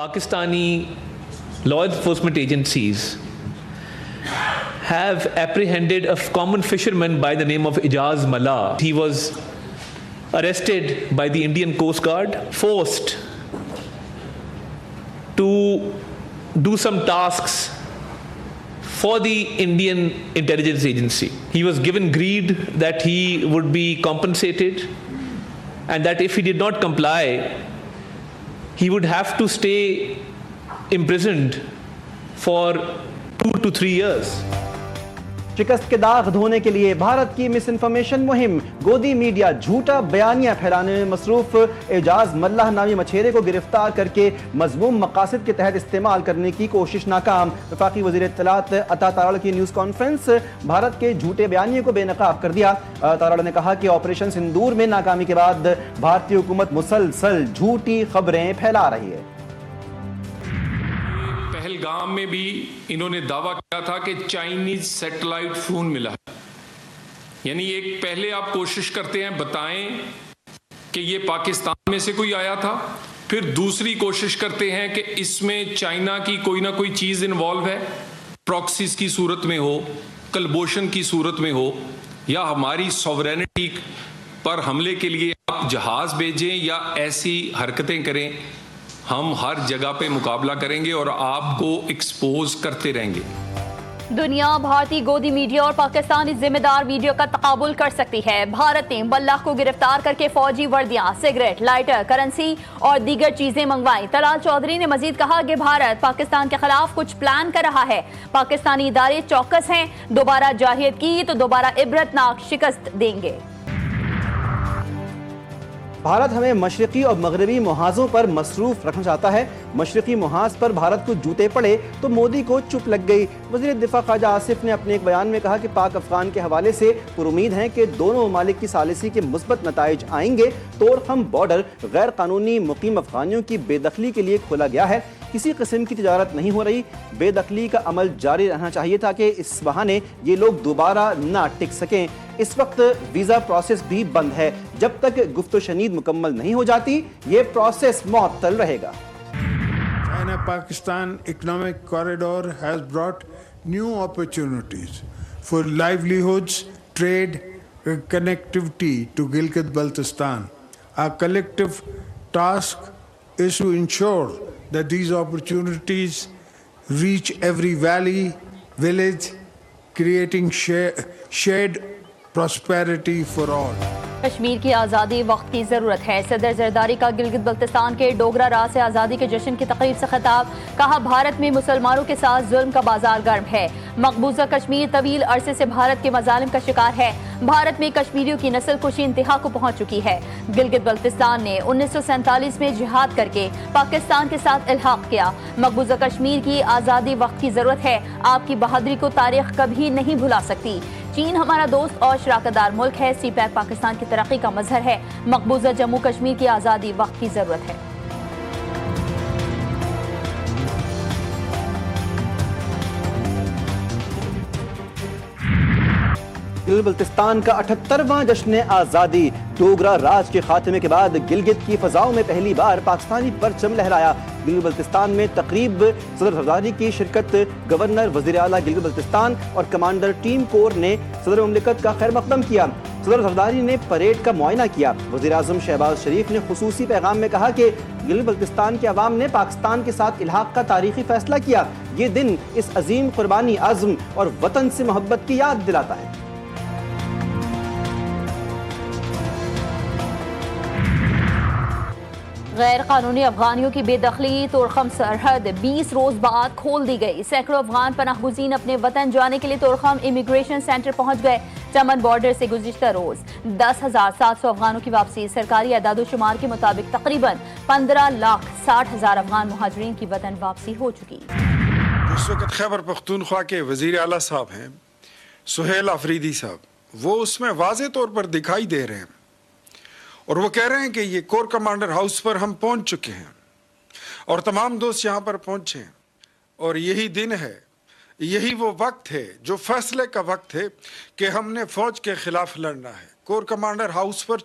Pakistani law enforcement agencies have apprehended a common fisherman by the name of Ijaz Mallah. He was arrested by the Indian Coast Guard, forced to do some tasks for the Indian intelligence agency. He was given greed that he would be compensated and that if he did not comply, he would have to stay imprisoned for 2 to 3 years. شکست کے داغ دھونے کے لیے بھارت کی مس information مہم، گودی media جھوٹا بیانیہ پھیلانے میں مصروف اعجاز ملہ نامی مچھیرے کو گرفتار کر کے مذموم مقاصد کے تحت استعمال کرنے کی کوشش ناکام۔ وفاقی وزیر اطلاعات عطا تارڑ کی نیوز کانفرنس بھارت کے جھوٹے بیانیے کو بے نقاب کر دیا۔ تارڑ نے کہا کہ آپریشن سندور میں ناکامی کے بعد بھارتی حکومت مسلسل جھوٹی خبریں پھیلا رہی ہے۔ پہلگام میں بھی انہوں نے دعویٰ کیا تھا کہ چائنیز سیٹلائٹ فون ملا ہے، یعنی ایک پہلے آپ کوشش کرتے ہیں بتائیں کہ یہ پاکستان میں سے کوئی آیا تھا، پھر دوسری کوشش کرتے ہیں کہ اس میں چائنا کی کوئی نہ کوئی چیز انوالو ہے، پراکسیز کی صورت میں ہو، کلبوشن کی صورت میں ہو، یا ہماری سوورینٹی پر حملے کے لیے آپ جہاز بھیجیں یا ایسی حرکتیں کریں۔ ہم ہر جگہ پہ مقابلہ کریں گے اور آپ کو ایکسپوز کرتے رہیں گے۔ دنیا بھارتی گودی میڈیا اور پاکستانی ذمہ دار میڈیا کا تقابل کر سکتی ہے۔ بھارت نے ملہ کو گرفتار کر کے فوجی وردیاں، سگریٹ، لائٹر، کرنسی اور دیگر چیزیں منگوائیں۔ طلال چودھری نے مزید کہا کہ بھارت پاکستان کے خلاف کچھ پلان کر رہا ہے۔ پاکستانی ادارے چوکس ہیں، دوبارہ جارحیت کی تو دوبارہ عبرتناک شکست دیں گے۔ بھارت ہمیں مشرقی اور مغربی محاذوں پر مصروف رکھنا چاہتا ہے۔ مشرقی محاذ پر بھارت کو جوتے پڑے تو مودی کو چپ لگ گئی۔ وزیر دفاع خواجہ آصف نے اپنے ایک بیان میں کہا کہ پاک افغان کے حوالے سے پر امید ہیں کہ دونوں ممالک کی ثالثی کے مثبت نتائج آئیں گے۔ توڑخم بارڈر غیر قانونی مقیم افغانیوں کی بے دخلی کے لیے کھولا گیا ہے، کسی قسم کی تجارت نہیں ہو رہی۔ بے دخلی کا عمل جاری رہنا چاہیے تاکہ اس بہانے یہ لوگ دوبارہ نہ ٹک سکیں۔ اس وقت ویزا پروسیس بھی بند ہے، جب تک گفت و شنید مکمل نہیں ہو جاتی یہ پروسیس معطل رہے گا۔ China-Pakistan economic corridor has brought new opportunities for livelihoods, trade, connectivity to Gilgit-Baltistan. Our collective task is to ensure that these opportunities reach every valley, village, creating shared prosperity for all. Kashmir کی آزادی وقت کی ضرورت ہے۔ صدر زرداری کا گلگت بلتستان کے ڈوگرا راز سے آزادی کے جشن کی تقریب سے خطاب، کہا بھارت میں مسلمانوں کے ساتھ ظلم کا بازار گرم ہے۔ مقبوضہ کشمیر طویل عرصے سے بھارت کے مظالم کا شکار ہے۔ بھارت میں کشمیریوں کی نسل کشی انتہا کو پہنچ چکی ہے۔ گلگت بلتستان نے 1947 میں جہاد کر کے پاکستان کے ساتھ الحاق کیا۔ مقبوضہ کشمیر کی آزادی وقت کی ضرورت ہے۔ آپ کی بہادری کو تاریخ کبھی نہیں بھلا سکتی۔ چین ہمارا دوست اور شراکت دار ملک ہے۔ سی پیک پاکستان کی ترقی کا مظہر ہے۔ مقبوضہ جموں کشمیر کی آزادی وقت کی ضرورت ہے۔ گلگت بلتستان کا 78واں جشن آزادی، ڈوگرا راج کے خاتمے کے بعد گلگت کی فضاؤں میں پہلی بار پاکستانی پرچم لہرایا۔ گلگت بلتستان میں تقریب صدر زرداری کی شرکت، گورنر، وزیر اعلیٰ گلگت بلتستان اور کمانڈر ٹیم کور نے صدر مملکت کا خیر مقدم کیا۔ صدر زرداری نے پریڈ کا معائنہ کیا۔ وزیر اعظم شہباز شریف نے خصوصی پیغام میں کہا کہ گلگت بلتستان کے عوام نے پاکستان کے ساتھ الحاق کا تاریخی فیصلہ کیا۔ یہ دن اس عظیم قربانی، عزم اور وطن سے محبت کی یاد دلاتا ہے۔ غیر قانونی افغانیوں کی بے دخلی توڑخم سرحد 20 روز بعد کھول دی گئی۔ سینکڑوں افغان پناہ گزین اپنے وطن جانے کے لیے توڑخم امیگریشن سینٹر پہنچ گئے۔ چمن بارڈر سے گزشتہ روز 10,700 افغانوں کی واپسی۔ سرکاری اعداد و شمار کے مطابق تقریباً 15,60,000 افغان مہاجرین کی وطن واپسی ہو چکی۔ اس وقت خیبر پختونخوا کے وزیر اعلیٰ صاحب ہیں سہیل آفریدی صاحب، وہ اس میں واضح طور پر دکھائی دے رہے ہیں اور وہ کہہ رہے ہیں کہ یہ کور کمانڈر ہاؤس پر ہم پہنچ چکے ہیں اور تمام دوست یہاں پر پہنچے ہیں، اور یہی دن ہے، یہی وہ وقت ہے جو فیصلے کا وقت ہے کہ ہم نے فوج کے خلاف لڑنا ہے، کور کمانڈر ہاؤس پر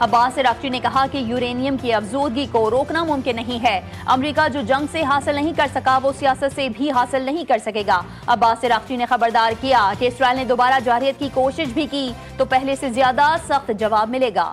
عباس عراقچی نے کہا کہ یورینیم کی افزودگی کو روکنا ممکن نہیں ہے. امریکہ جو جنگ سے حاصل نہیں کر سکا وہ سیاست سے بھی حاصل نہیں کر سکے گا. عباس عراقچی نے خبردار کیا کہ اسرائیل نے دوبارہ جارحیت کی کوشش بھی کی تو پہلے سے زیادہ سخت جواب ملے گا.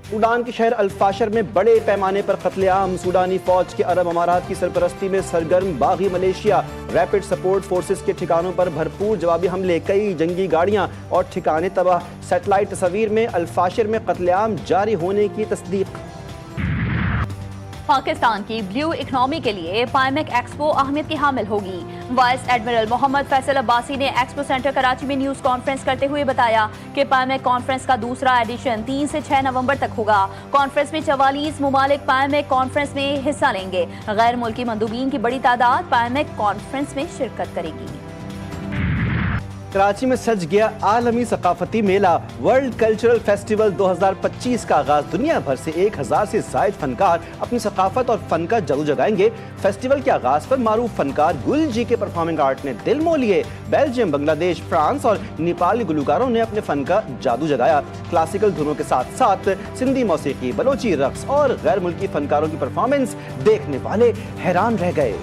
سوڈان کے شہر الفاشر میں بڑے پیمانے پر قتل عام. سوڈانی فوج کے عرب امارات کی سرپرستی میں سرگرم باغی ملیشیا ریپڈ سپورٹ فورسز کے ٹھکانوں پر بھرپور جوابی حملے, کئی جنگی گاڑیاں اور ٹھکانے تباہ. سیٹلائٹ تصاویر میں الفاشر میں قتل عام جاری ہونے کی تصدیق. پاکستان کی بلیو اکنامی کے لیے پائمیک ایکسپو اہمیت کی حامل ہوگی. وائس ایڈمرل محمد فیصل عباسی نے ایکسپو سینٹر کراچی میں نیوز کانفرنس کرتے ہوئے بتایا کہ پائمیک کانفرنس کا دوسرا ایڈیشن 3 سے 6 نومبر تک ہوگا. کانفرنس میں 44 ممالک پائمیک کانفرنس میں حصہ لیں گے. غیر ملکی مندوبین کی بڑی تعداد پائمیک کانفرنس میں شرکت کرے گی. کراچی میں سج گیا عالمی ثقافتی میلہ. ورلڈ کلچرل فیسٹیول 2025 کا آغاز. دنیا بھر سے 1000 سے زائد فنکار اپنی ثقافت اور فن کا جادو جگائیں گے. فیسٹیول کے آغاز پر معروف فنکار گل جی کے پرفارمنگ آرٹ نے دل مو لیے. بیلجیم، بنگلہ دیش، فرانس اور نیپالی گلوکاروں نے اپنے فن کا جادو جگایا. کلاسیکل دھنوں کے ساتھ ساتھ سندھی موسیقی، بلوچی رقص اور غیر ملکی فنکاروں کی پرفارمنس دیکھنے والے حیران رہ گئے.